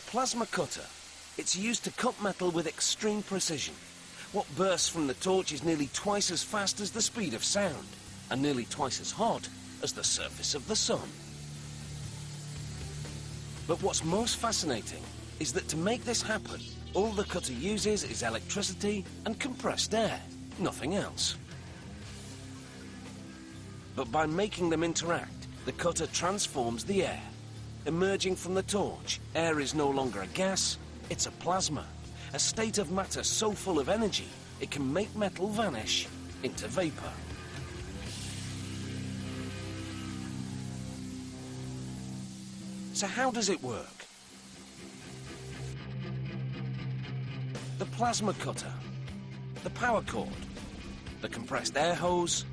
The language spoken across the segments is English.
The plasma cutter. It's used to cut metal with extreme precision. What bursts from the torch is nearly twice as fast as the speed of sound, and nearly twice as hot as the surface of the sun. But what's most fascinating is that to make this happen, all the cutter uses is electricity and compressed air, nothing else. But by making them interact, the cutter transforms the air. Emerging from the torch, air is no longer a gas, it's a plasma, a state of matter so full of energy, it can make metal vanish into vapor. So how does it work? The plasma cutter, the power cord, the compressed air hose,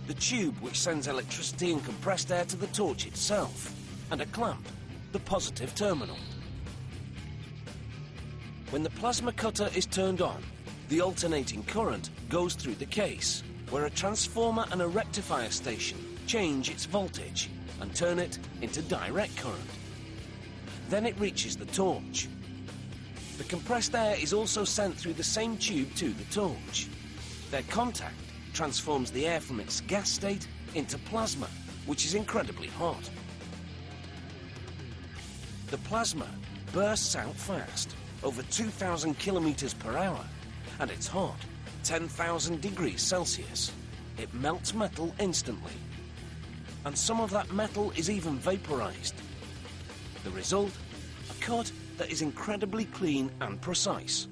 the tube which sends electricity and compressed air to the torch itself, and a clamp, the positive terminal. When the plasma cutter is turned on, the alternating current goes through the case, where a transformer and a rectifier station change its voltage and turn it into direct current. Then it reaches the torch. The compressed air is also sent through the same tube to the torch. Their contact transforms the air from its gas state into plasma, which is incredibly hot. The plasma bursts out fast, over 2,000 kilometers per hour, and it's hot, 10,000 degrees Celsius. It melts metal instantly, and some of that metal is even vaporized. The result? A cut that is incredibly clean and precise.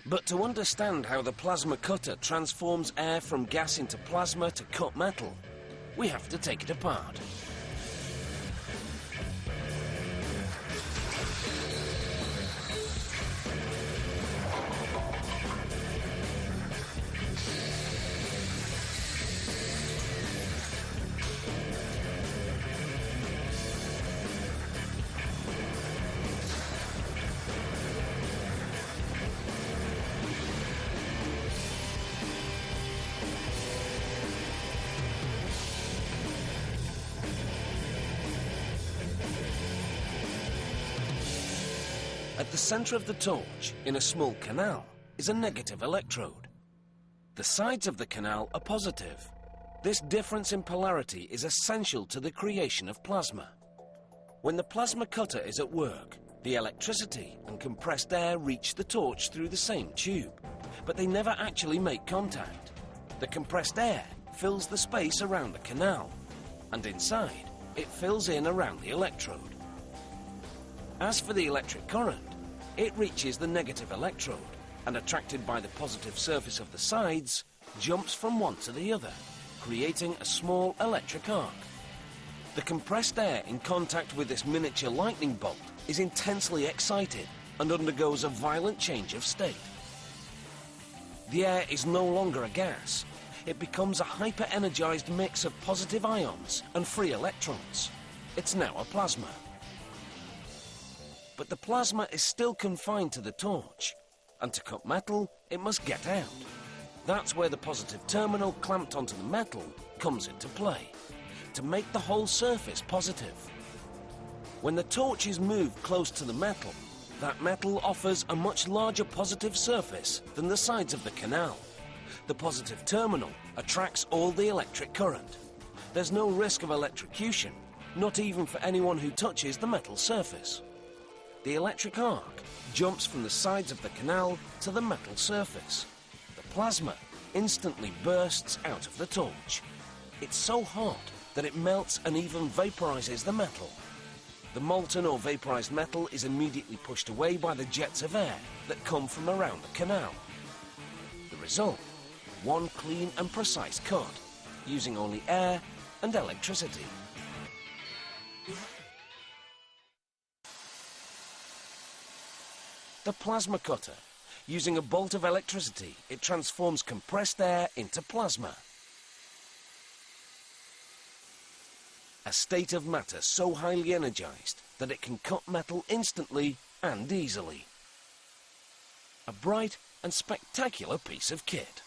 But to understand how the plasma cutter transforms air from gas into plasma to cut metal, we have to take it apart. At the center of the torch, in a small canal, is a negative electrode. The sides of the canal are positive. This difference in polarity is essential to the creation of plasma. When the plasma cutter is at work, the electricity and compressed air reach the torch through the same tube, but they never actually make contact. The compressed air fills the space around the canal, and inside, it fills in around the electrode. As for the electric current, it reaches the negative electrode and, attracted by the positive surface of the sides, jumps from one to the other, creating a small electric arc. The compressed air in contact with this miniature lightning bolt is intensely excited and undergoes a violent change of state. The air is no longer a gas. It becomes a hyper-energized mix of positive ions and free electrons. It's now a plasma. But the plasma is still confined to the torch, and to cut metal, it must get out. That's where the positive terminal clamped onto the metal comes into play, to make the whole surface positive. When the torch is moved close to the metal, that metal offers a much larger positive surface than the sides of the canal. The positive terminal attracts all the electric current. There's no risk of electrocution, not even for anyone who touches the metal surface. The electric arc jumps from the sides of the canal to the metal surface. The plasma instantly bursts out of the torch. It's so hot that it melts and even vaporizes the metal. The molten or vaporized metal is immediately pushed away by the jets of air that come from around the canal. The result? One clean and precise cut, using only air and electricity. The plasma cutter. Using a bolt of electricity, it transforms compressed air into plasma. A state of matter so highly energized that it can cut metal instantly and easily. A bright and spectacular piece of kit.